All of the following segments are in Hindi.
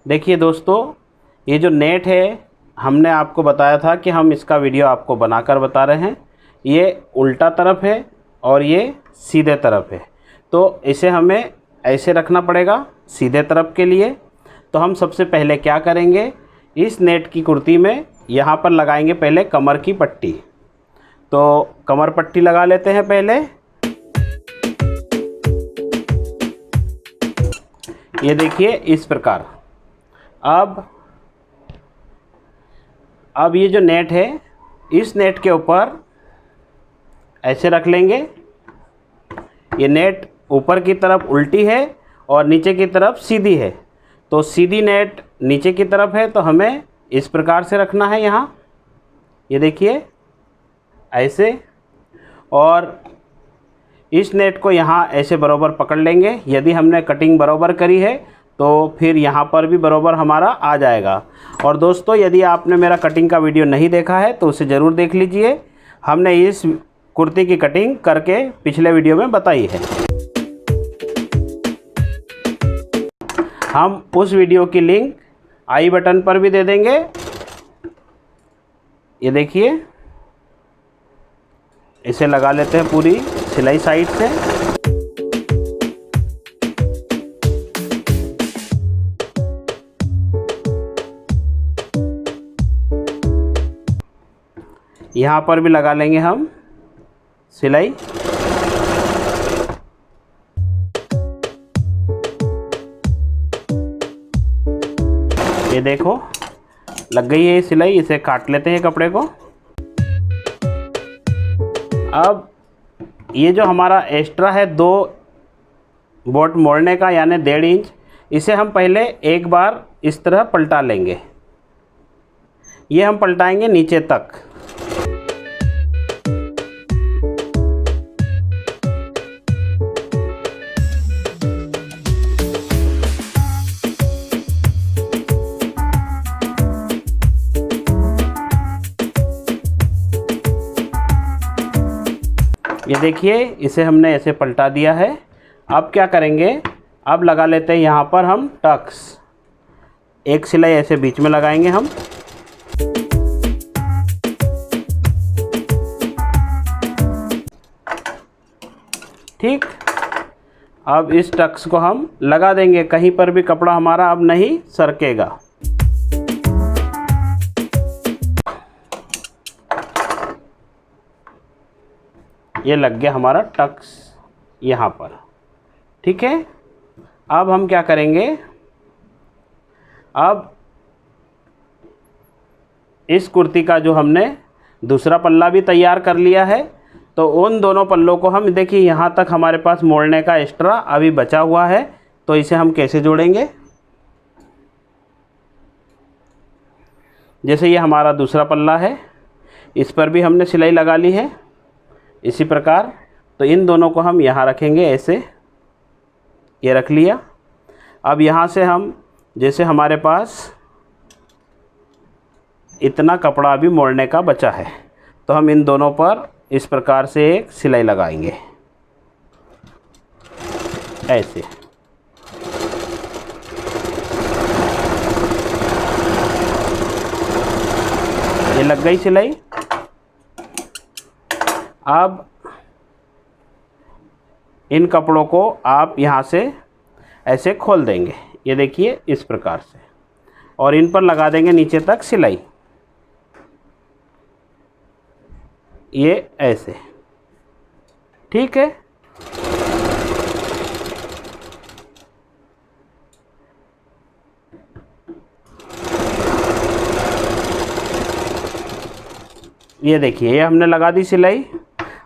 देखिए दोस्तों, ये जो नेट है हमने आपको बताया था कि हम इसका वीडियो आपको बनाकर बता रहे हैं। ये उल्टा तरफ है और ये सीधे तरफ है, तो इसे हमें ऐसे रखना पड़ेगा सीधे तरफ के लिए। तो हम सबसे पहले क्या करेंगे, इस नेट की कुर्ती में यहाँ पर लगाएंगे पहले कमर की पट्टी। तो कमर पट्टी लगा लेते हैं पहले। ये देखिए इस प्रकार। अब ये जो नेट है, इस नेट के ऊपर ऐसे रख लेंगे। ये नेट ऊपर की तरफ उल्टी है और नीचे की तरफ सीधी है, तो सीधी नेट नीचे की तरफ है, तो हमें इस प्रकार से रखना है यहाँ। ये देखिए ऐसे, और इस नेट को यहाँ ऐसे बराबर पकड़ लेंगे। यदि हमने कटिंग बराबर करी है तो फिर यहाँ पर भी बराबर हमारा आ जाएगा। और दोस्तों, यदि आपने मेरा कटिंग का वीडियो नहीं देखा है तो उसे ज़रूर देख लीजिए। हमने इस कुर्ती की कटिंग करके पिछले वीडियो में बताई है। हम उस वीडियो की लिंक आई बटन पर भी दे देंगे। ये देखिए, इसे लगा लेते हैं पूरी सिलाई साइड से। यहाँ पर भी लगा लेंगे हम सिलाई। ये देखो लग गई है सिलाई। इसे काट लेते हैं कपड़े को। अब ये जो हमारा एक्स्ट्रा है 2 बोट मोड़ने का, यानी 1.5 इंच, इसे हम पहले एक बार इस तरह पलटा लेंगे। ये हम पलटाएंगे नीचे तक। ये देखिए, इसे हमने ऐसे पलटा दिया है। अब क्या करेंगे, अब लगा लेते हैं यहाँ पर हम टक्स। एक सिलाई ऐसे बीच में लगाएंगे हम। ठीक, अब इस टक्स को हम लगा देंगे। कहीं पर भी कपड़ा हमारा अब नहीं सरकेगा। ये लग गया हमारा टक्स यहाँ पर। ठीक है, अब हम क्या करेंगे, अब इस कुर्ती का जो हमने दूसरा पल्ला भी तैयार कर लिया है, तो उन दोनों पल्लों को हम, देखिए यहाँ तक हमारे पास मोड़ने का एक्स्ट्रा अभी बचा हुआ है, तो इसे हम कैसे जोड़ेंगे। जैसे ये हमारा दूसरा पल्ला है, इस पर भी हमने सिलाई लगा ली है इसी प्रकार। तो इन दोनों को हम यहाँ रखेंगे ऐसे। ये रख लिया। अब यहाँ से हम, जैसे हमारे पास इतना कपड़ा अभी मोड़ने का बचा है, तो हम इन दोनों पर इस प्रकार से एक सिलाई लगाएंगे ऐसे। ये लग गई सिलाई। अब इन कपड़ों को आप यहाँ से ऐसे खोल देंगे। ये देखिए इस प्रकार से, और इन पर लगा देंगे नीचे तक सिलाई। ये ऐसे। ठीक है, ये देखिए ये हमने लगा दी सिलाई।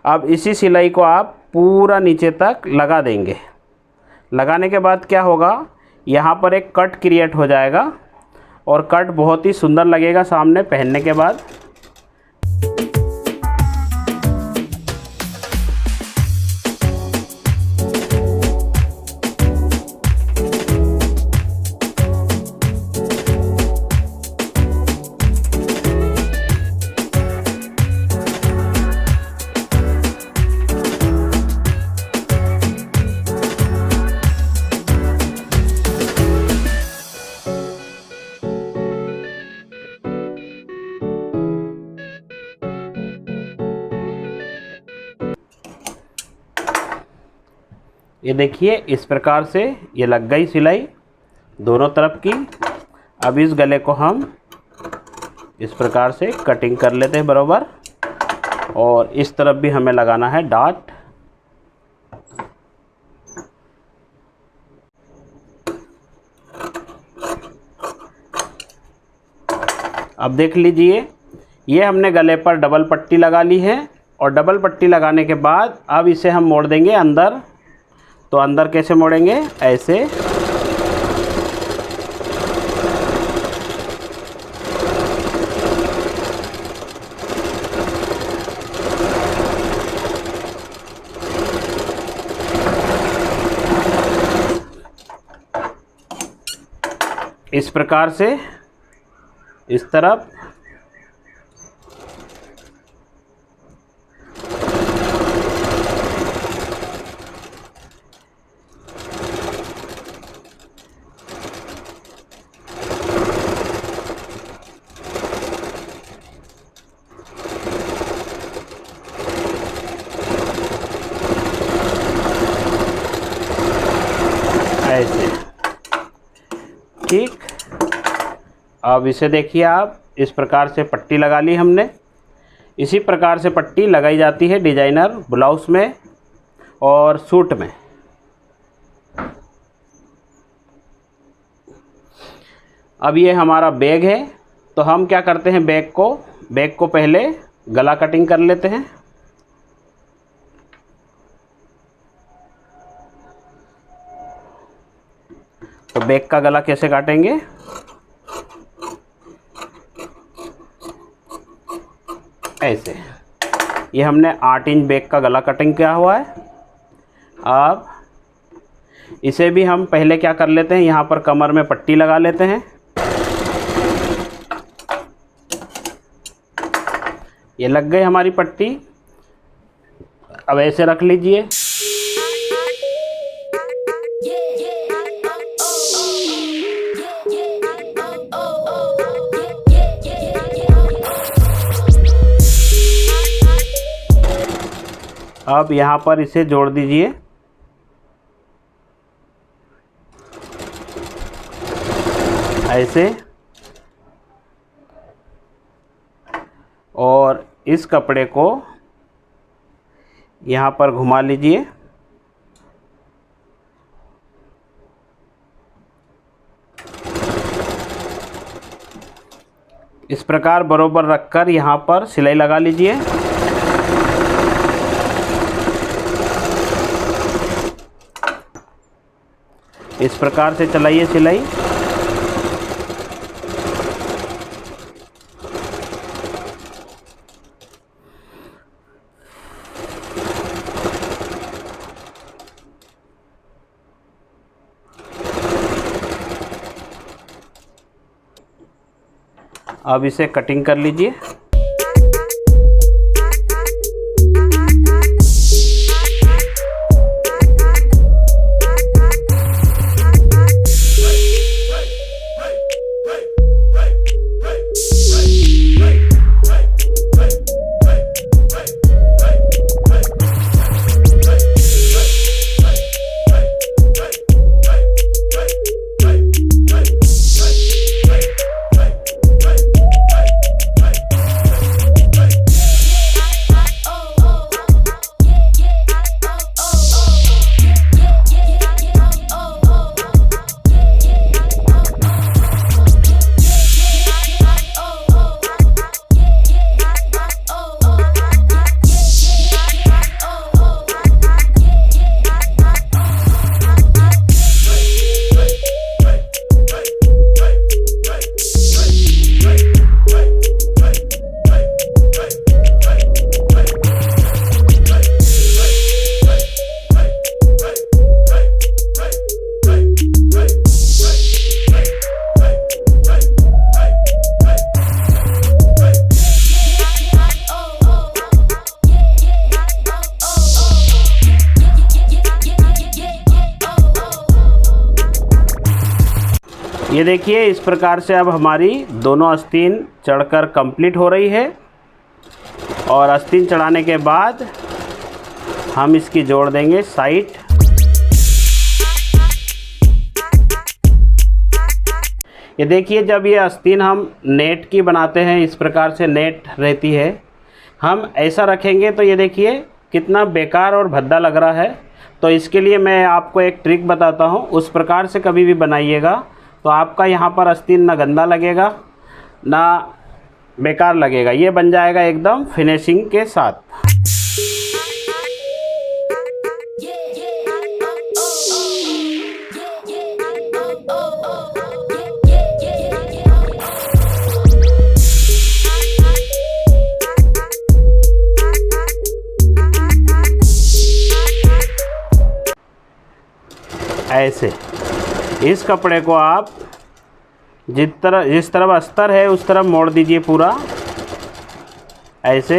अब इसी सिलाई को आप पूरा नीचे तक लगा देंगे। लगाने के बाद क्या होगा, यहाँ पर एक कट क्रिएट हो जाएगा, और कट बहुत ही सुंदर लगेगा सामने पहनने के बाद। ये देखिए इस प्रकार से ये लग गई सिलाई दोनों तरफ की। अब इस गले को हम इस प्रकार से कटिंग कर लेते हैं बराबर, और इस तरफ भी हमें लगाना है डॉट। अब देख लीजिए ये हमने गले पर डबल पट्टी लगा ली है, और डबल पट्टी लगाने के बाद अब इसे हम मोड़ देंगे अंदर। तो अंदर कैसे मोड़ेंगे, ऐसे। इस प्रकार से इस तरफ ऐसे, ठीक। अब इसे देखिए आप, इस प्रकार से पट्टी लगा ली हमने। इसी प्रकार से पट्टी लगाई जाती है डिजाइनर ब्लाउज में और सूट में। अब ये हमारा बैग है, तो हम क्या करते हैं, बैग को पहले गला कटिंग कर लेते हैं। तो बैग का गला कैसे काटेंगे, ऐसे। ये हमने 8 इंच बैग का गला कटिंग किया हुआ है। अब इसे भी हम पहले क्या कर लेते हैं, यहाँ पर कमर में पट्टी लगा लेते हैं। ये लग गई हमारी पट्टी। अब ऐसे रख लीजिए। अब यहाँ पर इसे जोड़ दीजिए। ऐसे, और इस कपड़े को यहाँ पर घुमा लीजिए। इस प्रकार बरोबर रखकर यहाँ पर सिलाई लगा लीजिए। इस प्रकार से चलाइए सिलाई। अब इसे कटिंग कर लीजिए। ये देखिए इस प्रकार से अब हमारी दोनों आस्तीन चढ़कर कंप्लीट हो रही है। और आस्तीन चढ़ाने के बाद हम इसकी जोड़ देंगे साइड। ये देखिए, जब ये आस्तीन हम नेट की बनाते हैं, इस प्रकार से नेट रहती है, हम ऐसा रखेंगे तो ये देखिए कितना बेकार और भद्दा लग रहा है। तो इसके लिए मैं आपको एक ट्रिक बताता हूँ, उस प्रकार से कभी भी बनाइएगा तो आपका यहाँ पर आस्तीन ना गंदा लगेगा ना बेकार लगेगा, ये बन जाएगा एकदम फिनिशिंग के साथ। ऐसे इस कपड़े को आप जिस तरफ अस्तर है उस तरफ मोड़ दीजिए पूरा ऐसे,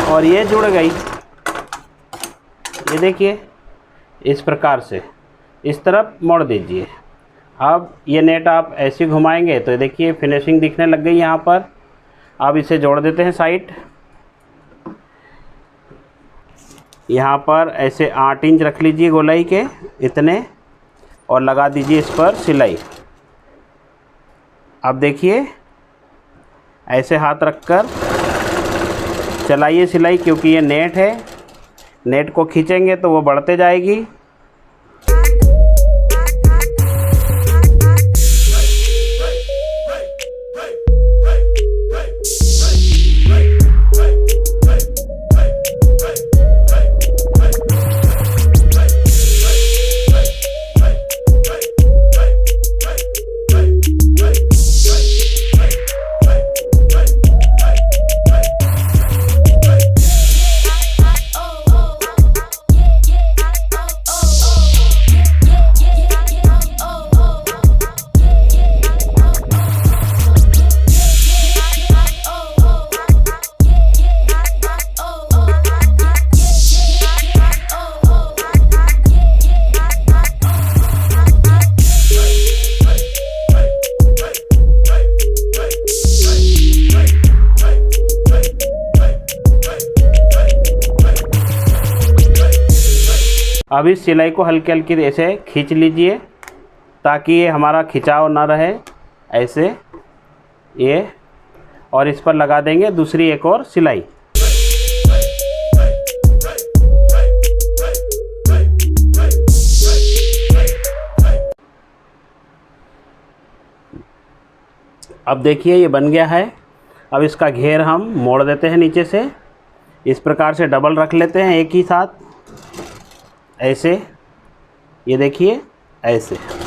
और ये जुड़ गई। ये देखिए इस प्रकार से इस तरफ मोड़ दीजिए। अब ये नेट आप ऐसे घुमाएंगे तो देखिए फिनिशिंग दिखने लग गई यहाँ पर। अब इसे जोड़ देते हैं साइड। यहाँ पर ऐसे 8 इंच रख लीजिए गोलाई के इतने, और लगा दीजिए इस पर सिलाई। अब देखिए ऐसे हाथ रखकर चलाइए सिलाई, क्योंकि ये नेट है, नेट को खींचेंगे तो वो बढ़ते जाएगी। अब इस सिलाई को हल्की हल्की ऐसे खींच लीजिए ताकि ये हमारा खिंचाव ना रहे ऐसे ये, और इस पर लगा देंगे दूसरी एक और सिलाई। अब देखिए ये बन गया है। अब इसका घेर हम मोड़ देते हैं नीचे से, इस प्रकार से डबल रख लेते हैं एक ही साथ ऐसे। ये देखिए ऐसे।